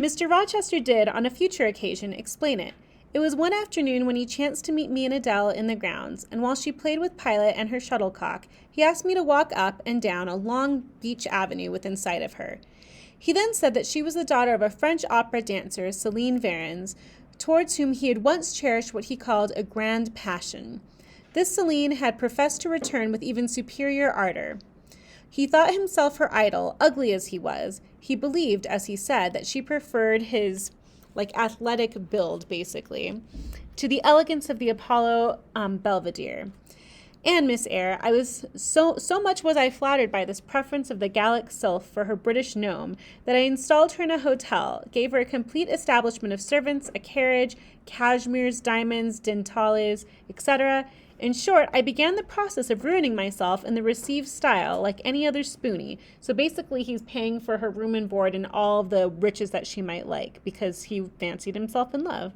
Mr. Rochester did, on a future occasion, explain it. It was one afternoon when he chanced to meet me and Adele in the grounds, and while she played with Pilot and her shuttlecock, he asked me to walk up and down a long beech avenue within sight of her. He then said that she was the daughter of a French opera dancer, Céline Varens, towards whom he had once cherished what he called a grand passion. This Céline had professed to return with even superior ardor. He thought himself her idol, ugly as he was. He believed, as he said, that she preferred his, athletic build, basically, to the elegance of the Apollo Belvedere. And Miss Eyre, I was so much was I flattered by this preference of the Gallic sylph for her British gnome that I installed her in a hotel, gave her a complete establishment of servants, a carriage, cashmeres, diamonds, dentales, etc. In short, I began the process of ruining myself in the received style, like any other spoonie. So basically, he's paying for her room and board and all the riches that she might like, because he fancied himself in love.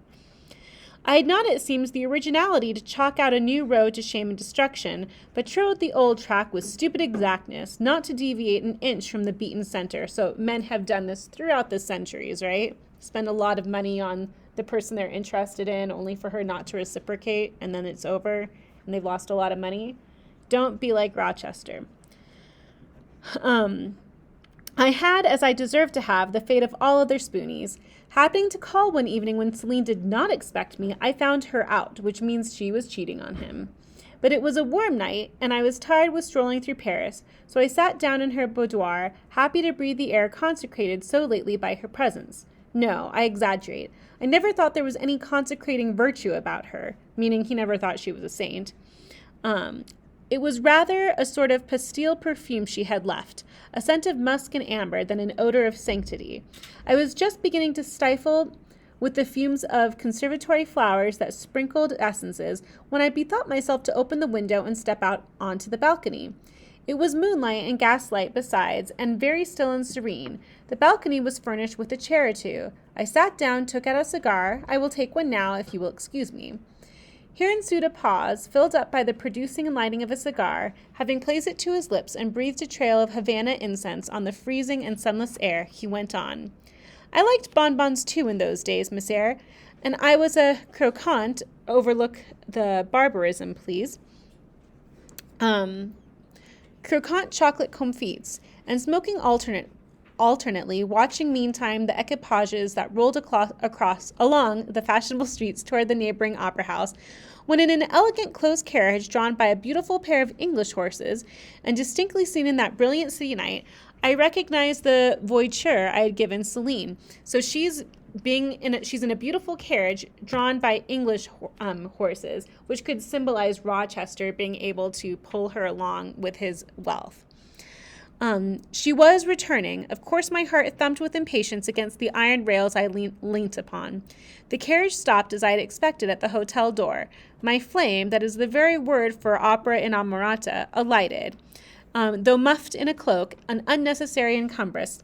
I had not, it seems, the originality to chalk out a new road to shame and destruction, but trode the old track with stupid exactness, not to deviate an inch from the beaten center. So men have done this throughout the centuries, right? Spend a lot of money on the person they're interested in, only for her not to reciprocate, and then it's over, and they've lost a lot of money. Don't be like Rochester. I had, as I deserved to have, the fate of all other spoonies. Happening to call one evening when Céline did not expect me, I found her out, which means she was cheating on him. But it was a warm night, and I was tired with strolling through Paris, so I sat down in her boudoir, happy to breathe the air consecrated so lately by her presence. No, I exaggerate. I never thought there was any consecrating virtue about her, meaning he never thought she was a saint. It was rather a sort of pastille perfume she had left, a scent of musk and amber than an odor of sanctity. I was just beginning to stifle with the fumes of conservatory flowers that sprinkled essences when I bethought myself to open the window and step out onto the balcony. It was moonlight and gaslight besides, and very still and serene. The balcony was furnished with a chair or two. I sat down, took out a cigar. I will take one now, if you will excuse me. Here ensued a pause, filled up by the producing and lighting of a cigar. Having placed it to his lips and breathed a trail of Havana incense on the freezing and sunless air, he went on. I liked bonbons too in those days, Miss Eyre, and I was a croquant. Overlook the barbarism, please. Croquant chocolate comfits, and smoking alternately, watching meantime the equipages that rolled along the fashionable streets toward the neighboring opera house, when in an elegant closed carriage drawn by a beautiful pair of English horses, and distinctly seen in that brilliant city night, I recognized the voiture I had given Céline. So she's in a beautiful carriage drawn by English horses, which could symbolize Rochester being able to pull her along with his wealth. She was returning. Of course, my heart thumped with impatience against the iron rails I leant upon. The carriage stopped as I had expected at the hotel door. My flame, that is the very word for opera inamorata, alighted. Though muffed in a cloak, an unnecessary encumbrance,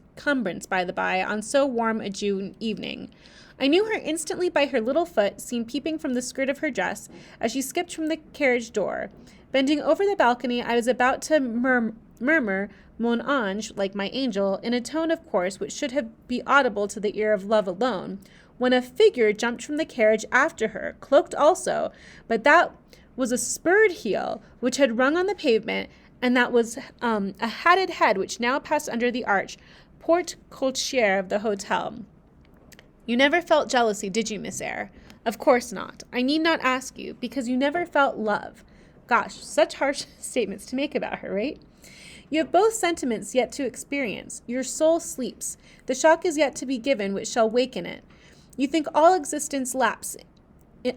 by the by, on so warm a June evening. I knew her instantly by her little foot, seen peeping from the skirt of her dress, as she skipped from the carriage door. Bending over the balcony, I was about to murmur mon ange, like my angel, in a tone, of course, which should be audible to the ear of love alone, when a figure jumped from the carriage after her, cloaked also, but that was a spurred heel, which had rung on the pavement, and that was a hatted head which now passed under the arch porte cochere of the hotel. You never felt jealousy, did you, Miss Eyre? Of course not. I need not ask you, because you never felt love. Gosh, such harsh statements to make about her, right? You have both sentiments yet to experience. Your soul sleeps. The shock is yet to be given which shall waken it. You think all existence lapse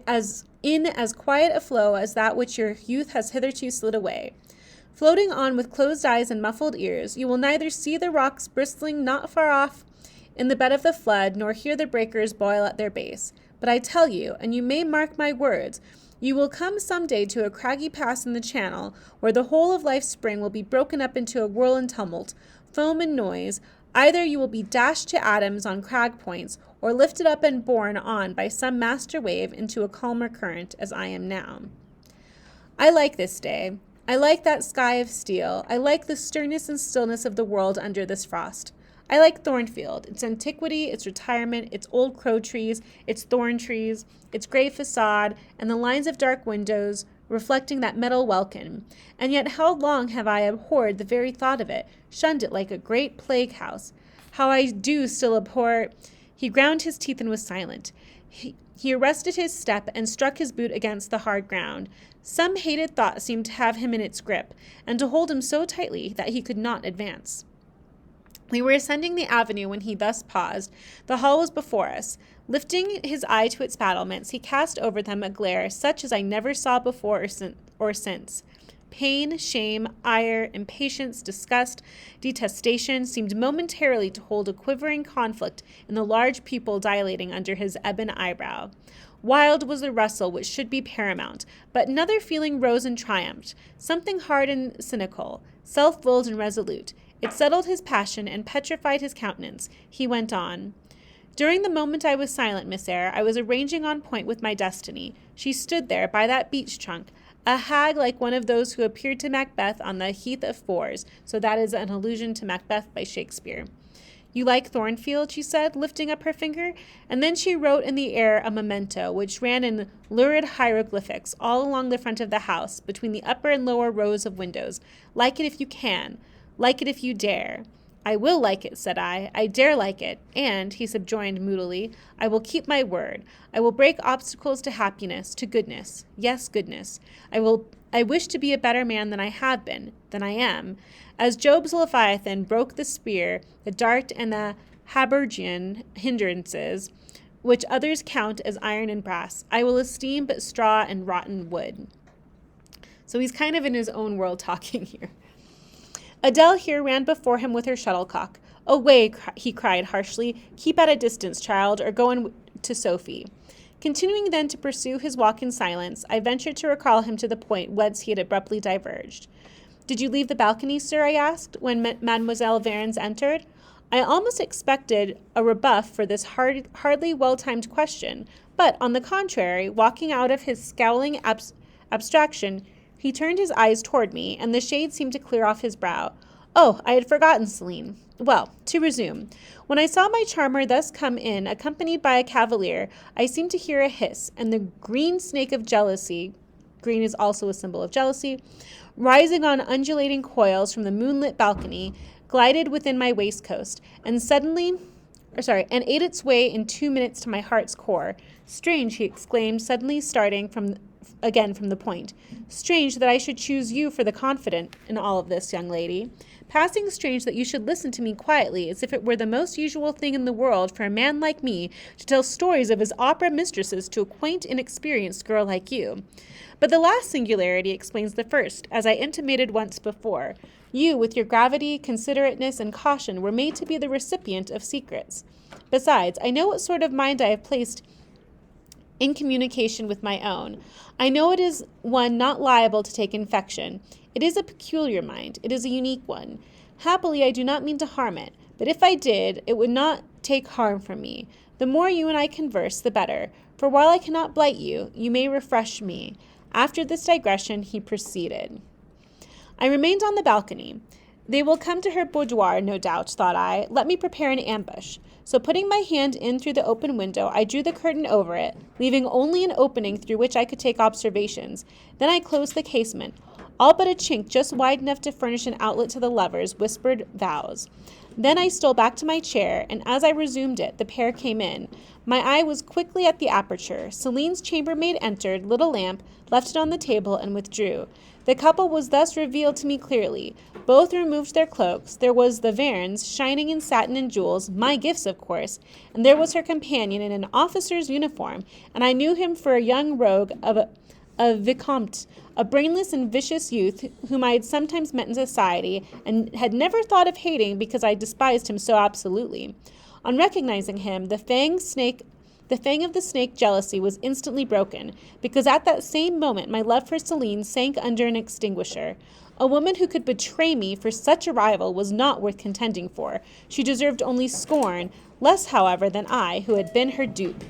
as quiet a flow as that which your youth has hitherto slid away. Floating on with closed eyes and muffled ears, you will neither see the rocks bristling not far off in the bed of the flood, nor hear the breakers boil at their base. But I tell you, and you may mark my words, you will come some day to a craggy pass in the channel, where the whole of life's spring will be broken up into a whirl and tumult, foam and noise. Either you will be dashed to atoms on crag points, or lifted up and borne on by some master wave into a calmer current, as I am now. I like this day. I like that sky of steel. I like the sternness and stillness of the world under this frost. I like Thornfield, its antiquity, its retirement, its old crow trees, its thorn trees, its gray facade, and the lines of dark windows reflecting that metal welkin. And yet how long have I abhorred the very thought of it, shunned it like a great plague house. How I do still abhor— He ground his teeth and was silent. He arrested his step and struck his boot against the hard ground. Some hated thought seemed to have him in its grip, and to hold him so tightly that he could not advance. We were ascending the avenue when he thus paused. The hall was before us. Lifting his eye to its battlements, he cast over them a glare such as I never saw before or since. Pain, shame, ire, impatience, disgust, detestation seemed momentarily to hold a quivering conflict in the large pupil dilating under his ebon eyebrow. Wild was the rustle which should be paramount, but another feeling rose and triumphed, something hard and cynical, self-willed and resolute. It settled his passion and petrified his countenance. He went on. During the moment I was silent, Miss Eyre, I was arranging on point with my destiny. She stood there by that beech trunk, a hag like one of those who appeared to Macbeth on the Heath of Fors, so that is an allusion to Macbeth by Shakespeare. You like Thornfield, she said, lifting up her finger, and then she wrote in the air a memento, which ran in lurid hieroglyphics all along the front of the house, between the upper and lower rows of windows. Like it if you can. Like it if you dare. I will like it, said I. I dare like it. And, he subjoined moodily, I will keep my word. I will break obstacles to happiness, to goodness. Yes, goodness. I wish to be a better man than I have been, than I am. As Job's Leviathan broke the spear, the dart, and the habergeon hindrances, which others count as iron and brass, I will esteem but straw and rotten wood. So he's kind of in his own world talking here. Adele here ran before him with her shuttlecock. Away, he cried harshly. Keep at a distance, child, or go in to Sophie. Continuing then to pursue his walk in silence, I ventured to recall him to the point whence he had abruptly diverged. Did you leave the balcony, sir? I asked, when Mademoiselle Varens entered. I almost expected a rebuff for this hardly well-timed question, but, on the contrary, walking out of his scowling abstraction, he turned his eyes toward me, and the shade seemed to clear off his brow. Oh, I had forgotten, Celine. Well, to resume. When I saw my charmer thus come in, accompanied by a cavalier, I seemed to hear a hiss, and the green snake of jealousy, green is also a symbol of jealousy, rising on undulating coils from the moonlit balcony, glided within my waistcoat, and ate its way in 2 minutes to my heart's core. Strange, he exclaimed, suddenly starting again from the point. Strange that I should choose you for the confidant in all of this, young lady. Passing strange that you should listen to me quietly, as if it were the most usual thing in the world for a man like me to tell stories of his opera mistresses to a quaint, inexperienced girl like you. But the last singularity explains the first, as I intimated once before. You, with your gravity, considerateness, and caution, were made to be the recipient of secrets. Besides, I know what sort of mind I have placed in communication with my own. I know it is one not liable to take infection. It is a peculiar mind. It is a unique one. Happily, I do not mean to harm it, but if I did, it would not take harm from me. The more you and I converse, the better, for while I cannot blight you, you may refresh me. After this digression, he proceeded. I remained on the balcony. They will come to her boudoir, no doubt, thought I. Let me prepare an ambush. So putting my hand in through the open window, I drew the curtain over it, leaving only an opening through which I could take observations. Then I closed the casement, all but a chink just wide enough to furnish an outlet to the lovers' whispered vows. Then I stole back to my chair, and as I resumed it, the pair came in. My eye was quickly at the aperture. Celine's chambermaid entered, lit a lamp, left it on the table, and withdrew. The couple was thus revealed to me clearly. Both removed their cloaks. There was the Varens, shining in satin and jewels, my gifts, of course, and there was her companion in an officer's uniform, and I knew him for a young rogue of a vicomte, a brainless and vicious youth whom I had sometimes met in society and had never thought of hating because I despised him so absolutely. On recognizing him, the fang of the snake jealousy was instantly broken, because at that same moment my love for Celine sank under an extinguisher. A woman who could betray me for such a rival was not worth contending for. She deserved only scorn, less, however, than I, who had been her dupe.